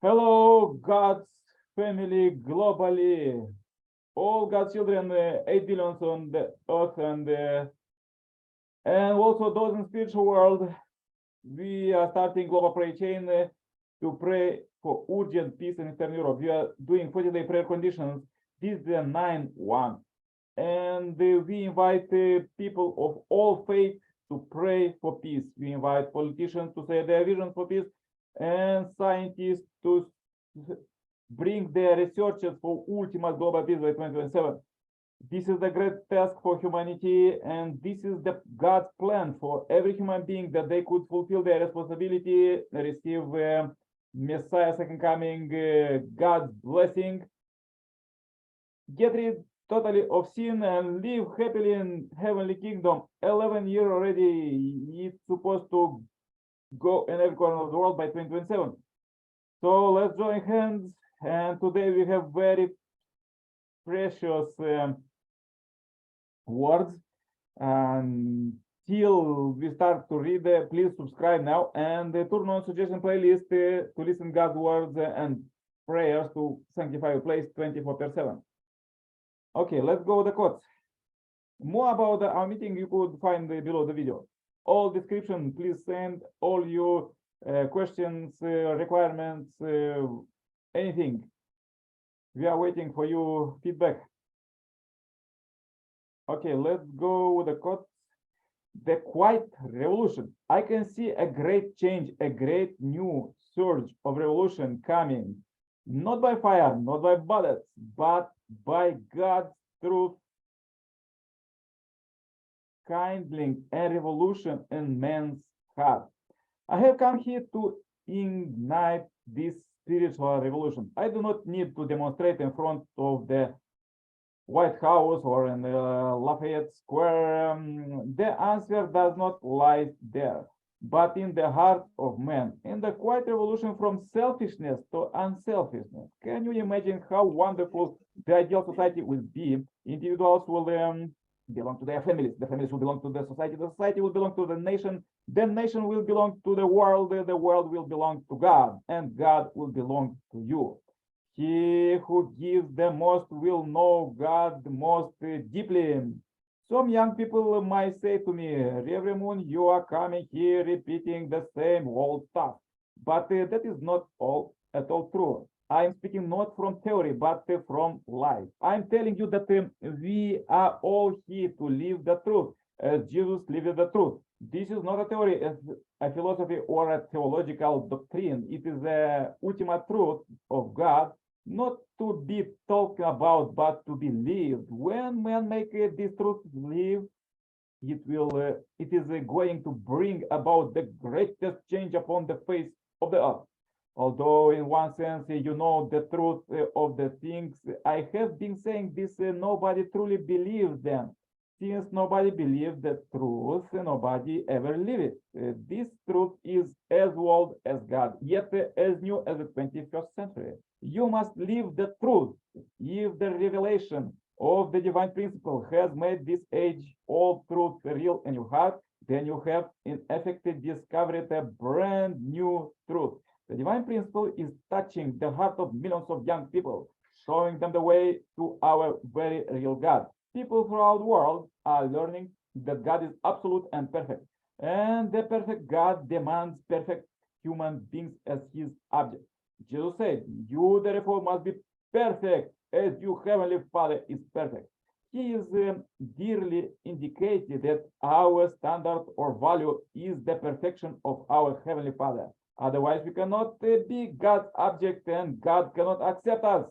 Hello, God's family globally. All God's children, 8 billions on the earth, and also those in spiritual world. We are starting global prayer chain to pray for urgent peace in Eastern Europe. We are doing 40-day prayer conditions. This is the 9-1. And we invite people of all faith to pray for peace. We invite politicians to say their vision for peace and scientists to bring their researches for ultimate global peace by 2027. This is the great task for humanity, and this is the God's plan for every human being, that they could fulfill their responsibility, receive Messiah second coming, God's blessing, get rid totally of sin and live happily in heavenly kingdom. 11 years already, it's supposed to go in every corner of the world by 2027. So let's join hands, and today we have very precious words. Till we start to read, please subscribe now and turn on suggestion playlist to listen God's words and prayers to sanctify your place 24/7. Okay, let's go the quotes. More about our meeting you could find below the video. All description, please send all your questions, requirements, anything. We are waiting for your feedback. Okay, let's go with the quotes. The quiet revolution. I can see a great change, a great new surge of revolution coming, not by fire, not by bullets, but by God's truth, kindling a revolution in man's heart. I have come here to ignite this spiritual revolution. I do not need to demonstrate in front of the White House or in Lafayette Square. The answer does not lie there, but in the heart of man, in the quiet revolution from selfishness to unselfishness. Can you imagine how wonderful the ideal society will be? Individuals will belong to their families. The families will belong to the society will belong to the nation will belong to the world will belong to God, and God will belong to you. He who gives the most will know God most deeply. Some young people might say to me, Reverend Moon, you are coming here repeating the same old stuff. But that is not at all true. I'm speaking not from theory, but from life. I'm telling you that we are all here to live the truth, as Jesus lived the truth. This is not a theory, a philosophy, or a theological doctrine. It is the ultimate truth of God, not to be talked about, but to be lived. When men make this truth live, it is going to bring about the greatest change upon the face of the earth. Although in one sense, you know the truth of the things I have been saying, this nobody truly believes them. Since nobody believes the truth, nobody ever lived it. This truth is as old as God, yet as new as the 21st century. You must live the truth. If the revelation of the divine principle has made this age-old truth real in your heart, then you have in effect discovered a brand new truth. The divine principle is touching the heart of millions of young people, showing them the way to our very real God. People throughout the world are learning that God is absolute and perfect, and the perfect God demands perfect human beings as his object. Jesus said, you therefore must be perfect as your heavenly Father is perfect. He is dearly indicated that our standard or value is the perfection of our heavenly Father. Otherwise, we cannot be God's object, and God cannot accept us.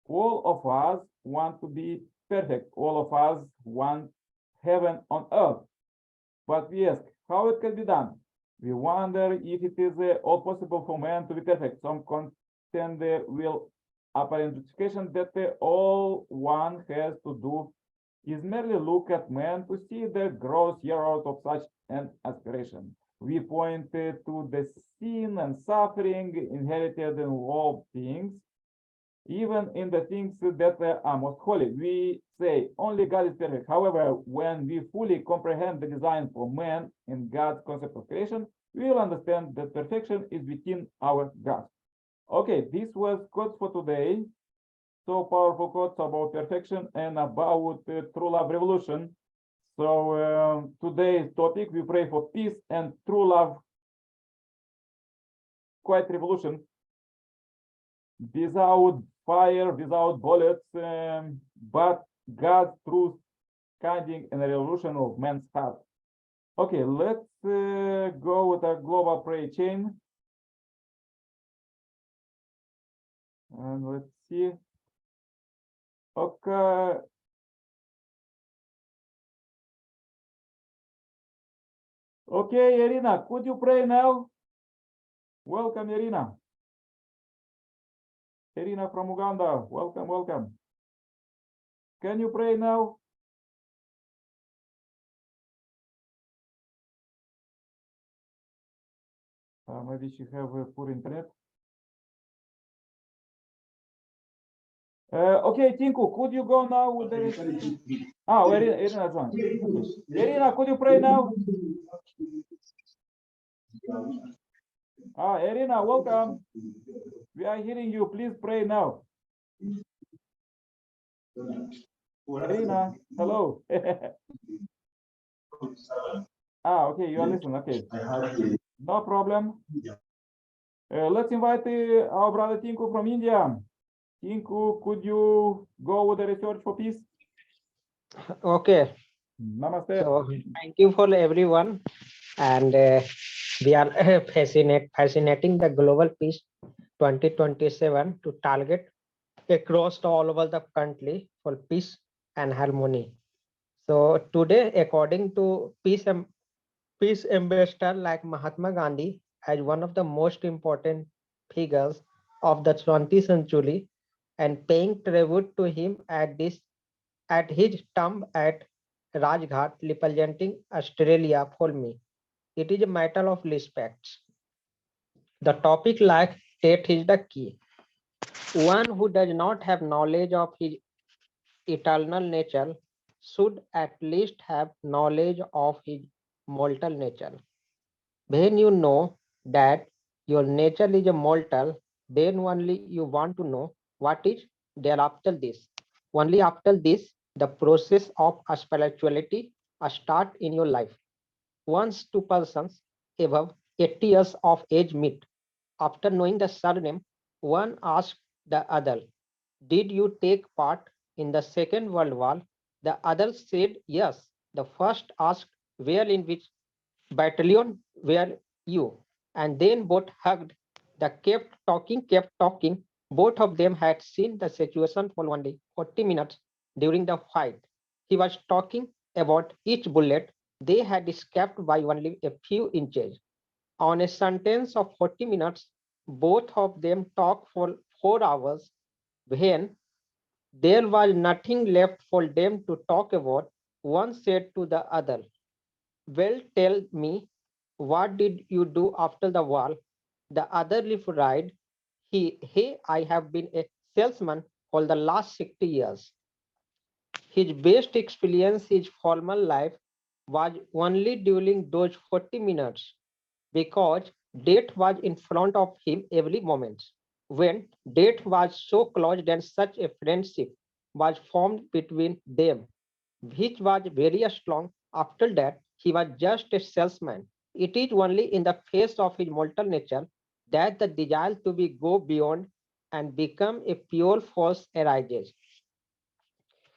All of us want to be perfect. All of us want heaven on earth. But we ask how it can be done. We wonder if it is all possible for man to be perfect. Some contend will apparent justification that all one has to do is merely look at man to see the gross error of such an aspiration. We point to the sin and suffering inherited in all things, even in the things that are most holy. We say only God is perfect. However, when we fully comprehend the design for man in God's concept of creation, we will understand that perfection is within our grasp. Okay, this was quotes for today. So powerful quotes about perfection and about true love revolution. So today's topic, we pray for peace and true love, quiet revolution, without fire, without bullets, but God's truth guiding in a revolution of man's heart. Okay, let's go with a global prayer chain. And let's see. Okay. Okay, Irina, could you pray now? Welcome, Irina. Irina from Uganda, welcome, welcome. Can you pray now? Maybe she have a poor internet. Okay, Tinku, could you go now with the... Irina joined. Okay. Irina, could you pray now? Irina, welcome. We are hearing you. Please pray now. Irina, hello. Okay, you are listening. Okay. No problem. Let's invite our brother Tinku from India. Tinku, could you go with the research for peace? Okay. Namaste. So thank you for everyone, and we are fascinating the global peace 2027 to target across all over the country for peace and harmony. So today, according to peace ambassador like Mahatma Gandhi, as one of the most important figures of the 20th century, and paying tribute to him at his tomb at Rajghat, representing Australia for me. It is a matter of respect. The topic like state is the key. One who does not have knowledge of his eternal nature should at least have knowledge of his mortal nature. When you know that your nature is a mortal, then only you want to know what is there after this. Only after this, the process of spirituality start in your life. Once two persons above 80 years of age meet, after knowing the surname, one asks the other, "Did you take part in the Second World War?" The other said yes. The first asked, "Where in which battalion were you?" And then both hugged. They kept talking. Both of them had seen the situation for only 40 minutes during the fight. He was talking about each bullet. They had escaped by only a few inches. On a sentence of 40 minutes, both of them talked for 4 hours. When there was nothing left for them to talk about, one said to the other, "Well, tell me, what did you do after the war?" The other replied, Hey, I have been a salesman for the last 60 years. His best experience in formal life was only during those 40 minutes because death was in front of him every moment. When death was so close, then such a friendship was formed between them, which was very strong. After that, he was just a salesman. It is only in the face of his mortal nature that the desire to be go beyond and become a pure force arises.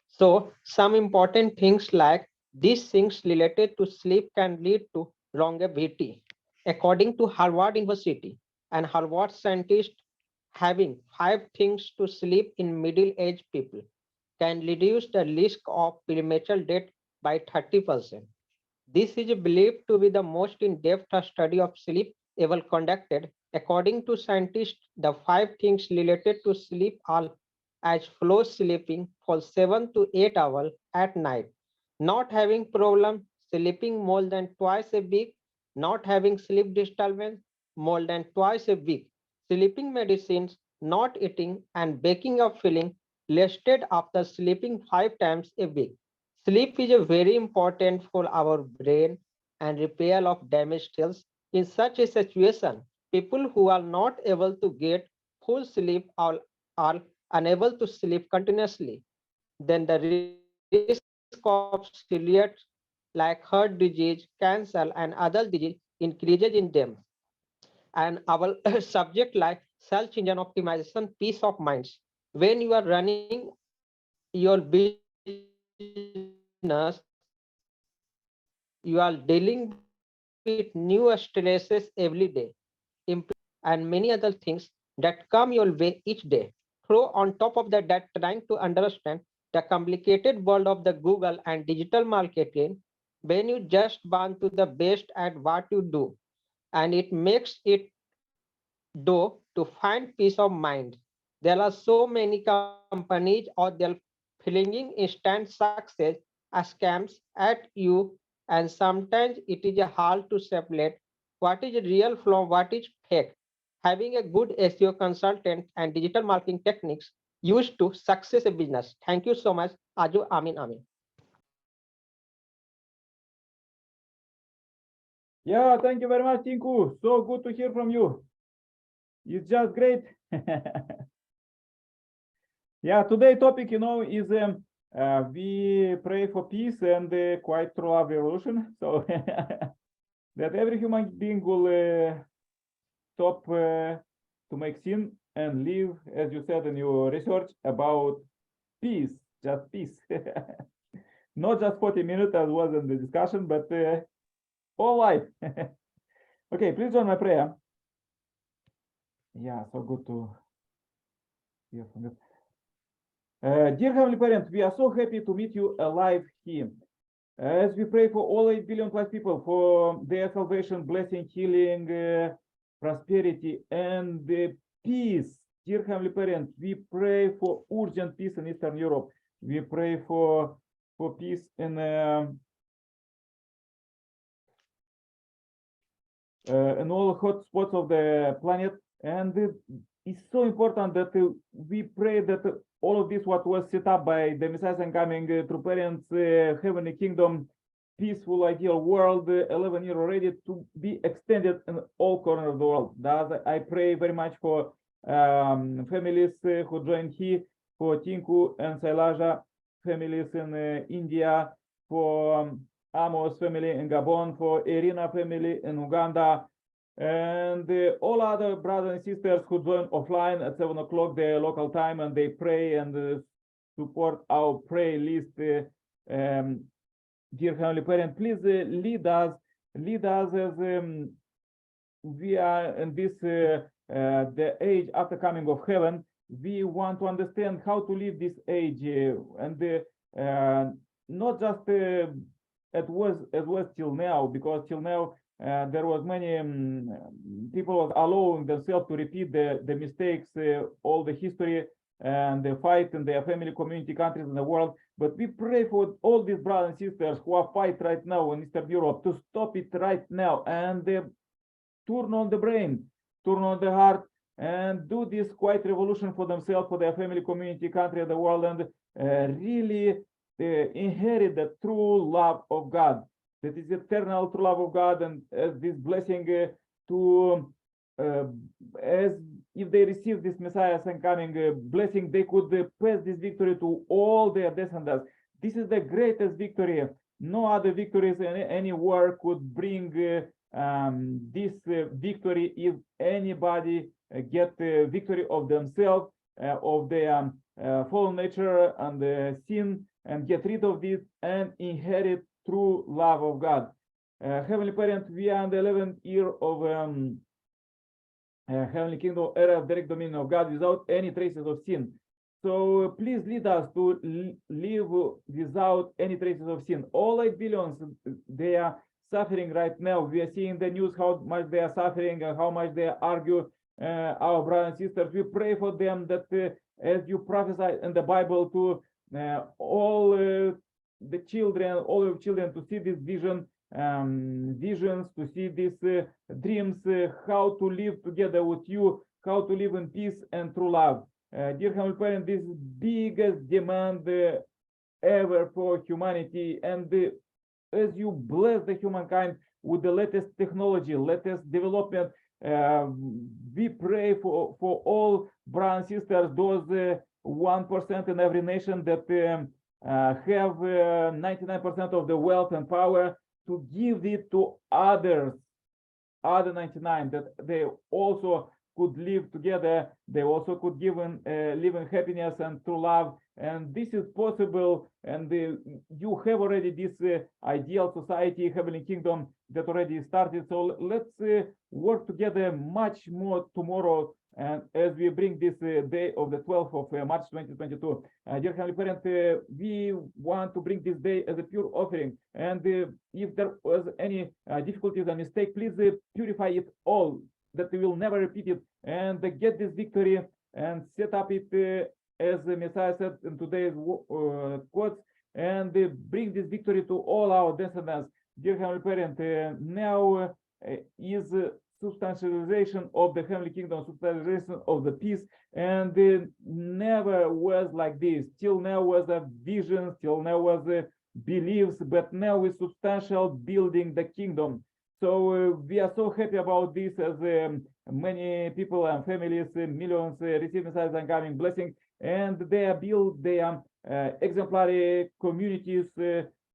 So some important things like these things related to sleep can lead to longevity. According to Harvard University and Harvard scientists, having 5 things to sleep in middle-aged people can reduce the risk of premature death by 30%. This is believed to be the most in-depth study of sleep ever conducted. According to scientists, the 5 things related to sleep are as follows: sleeping for 7 to 8 hours at night, not having problem sleeping more than twice a week, not having sleep disturbance more than twice a week, sleeping medicines, not eating and waking up feeling rested after sleeping 5 times a week. Sleep is a very important for our brain and repair of damaged cells. In such a situation, people who are not able to get full sleep or are unable to sleep continuously, then the risk of serious like heart disease, cancer, and other disease increases in them. And our subject like search engine optimization, peace of minds. When you are running your business, you are dealing with new stresses every day, employees, and many other things that come your way each day. Throw on top of that trying to understand the complicated world of the Google and digital marketing, when you just want to the best at what you do, and it makes it do to find peace of mind. There are so many companies out there flinging instant success as scams at you, and sometimes it is hard to separate what is real from what is fake. Having a good SEO consultant and digital marketing techniques used to success a business. Thank you so much. Aju Amin Amin. Yeah, thank you very much, Tinku. So good to hear from you. It's just great. Yeah, today topic, is we pray for peace and quite true love revolution. So that every human being will stop to make sin and live, as you said in your research, about peace, just peace. Not just 40 minutes as was in the discussion, but all life. Okay, please join my prayer. Yeah, so good to hear from you. Dear Heavenly Parent, we are so happy to meet you alive here. As we pray for all 8 billion plus people for their salvation, blessing, healing, prosperity, and peace. Dear Heavenly Parent, we pray for urgent peace in Eastern Europe. We pray for peace in all hot spots of the planet. And it's so important that we pray that all of this what was set up by the Messiah coming through parents, heavenly kingdom, peaceful ideal world, 11 years already to be extended in all corners of the world. Thus, I pray very much for families who joined here, for Tinku and Sailaja, families in India, for Amos family in Gabon, for Irina family in Uganda, and all other brothers and sisters who join offline at 7 o'clock their local time, and they pray and support our prayer list. Dear Heavenly Parent, please lead us as we are in this the age after coming of heaven. We want to understand how to live this age and not just it was till now, because till now there was many people was allowing themselves to repeat the mistakes, all the history and the fight in their family, community, countries in the world. But we pray for all these brothers and sisters who are fight right now in Eastern Europe to stop it right now and turn on the brain, turn on the heart, and do this quiet revolution for themselves, for their family, community, country, the world, and really inherit the true love of God. That is eternal true love of God, and this blessing to as if they receive this Messiah and coming blessing, they could pass this victory to all their descendants. This is the greatest victory. No other victories in any war could bring this victory if anybody get the victory of themselves, of their fallen nature and sin, and get rid of this and inherit true love of God. Heavenly Parent, we are in the 11th year of Heavenly Kingdom era of direct dominion of God without any traces of sin. So please lead us to live without any traces of sin. All 8 billions, they are suffering right now. We are seeing the news how much they are suffering and how much they argue. Our brothers and sisters, we pray for them that as you prophesy in the Bible to all the children, all of children, to see this visions, to see these dreams, how to live together with you, how to live in peace and true love. Dear Heavenly Parent, this is biggest demand ever for humanity, and as you bless the humankind with the latest technology, latest development. We pray for all brothers and sisters, those 1% in every nation that have 99% of the wealth and power, to give it to others, other 99, that they also could live together, they also could live in happiness and true love. And this is possible, and you have already this ideal society, heavenly kingdom, that already started. So let's work together much more tomorrow, and as we bring this day of the 12th of March 2022. Dear Heavenly Parent, we want to bring this day as a pure offering, and if there was any difficulties and mistake, please purify it all, that we will never repeat it, and get this victory and set up it as the Messiah said in today's quotes, and bring this victory to all our descendants. Dear Heavenly Parent, now is substantialization of the heavenly kingdom, substantialization of the peace, and never was like this. Till now was a vision, till now was beliefs, but now is substantial building the kingdom. So we are so happy about this, as many people and families, millions receive messages and coming blessing, and they are built their exemplary communities,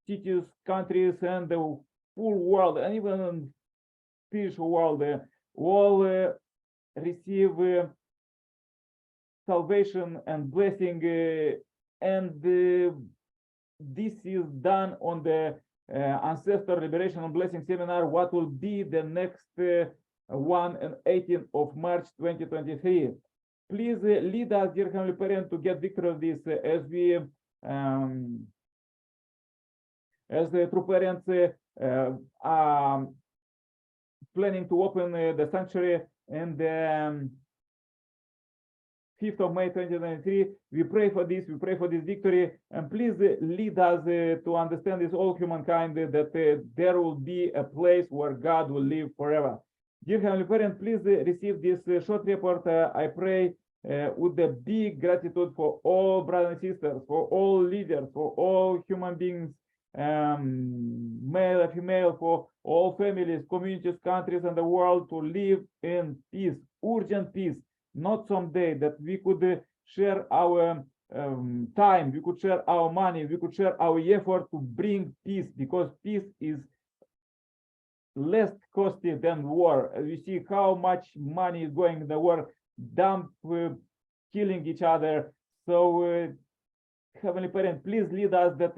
cities, countries, and the full world, and even spiritual world, all receive salvation and blessing, and this is done on the Ancestor Liberation and Blessing Seminar, what will be the next one on 18th of March 2023. Please lead us, dear Heavenly Parent, to get victory of this, as we, as the true parents are planning to open the sanctuary and the 5th of May 2023. We pray for this, we pray for this victory, and please lead us to understand this, all humankind, that there will be a place where God will live forever. Dear Heavenly Parent, please receive this short report. I pray with the big gratitude for all brothers and sisters, for all leaders, for all human beings, male and female, for all families, communities, countries, and the world, to live in peace, urgent peace. Not someday, that we could share our time, we could share our money, we could share our effort to bring peace, because peace is less costly than war. We see how much money is going in the war, dump, killing each other. So Heavenly Parent, please lead us that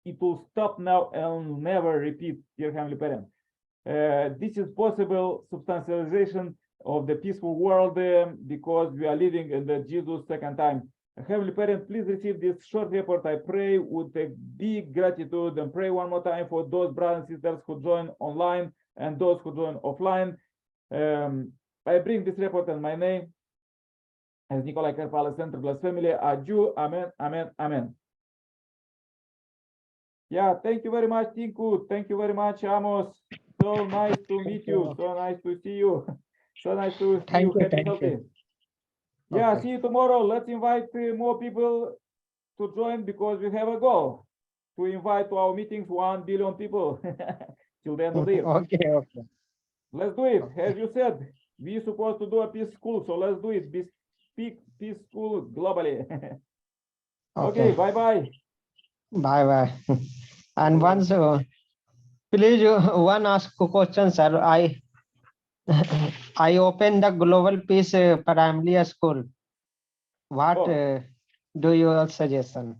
it will stop now and never repeat, dear Heavenly Parent. This is possible substantialization of the peaceful world, because we are living in the Jesus second time. Heavenly Parent, please receive this short report. I pray with a big gratitude, and pray one more time for those brothers and sisters who join online and those who join offline. I bring this report in my name, as Nikolai Karpala, Center Blessed Family, Adieu, Amen, Amen, Amen. Yeah, thank you very much, Tinku. Thank you very much, Amos. So nice to meet you. So nice to see you. So nice to see you. Happy, healthy. Yeah, Okay. see you tomorrow. Let's invite more people to join, because we have a goal to invite to our meetings 1 billion people till the end of the year. Okay, okay. Let's do it. Okay. As you said, we're supposed to do a peace school, so let's do it. Speak peace school globally. Okay, bye-bye. Bye-bye. And once, please, one ask a question, sir. I opened the Global Peace Primary School. What do you suggestion?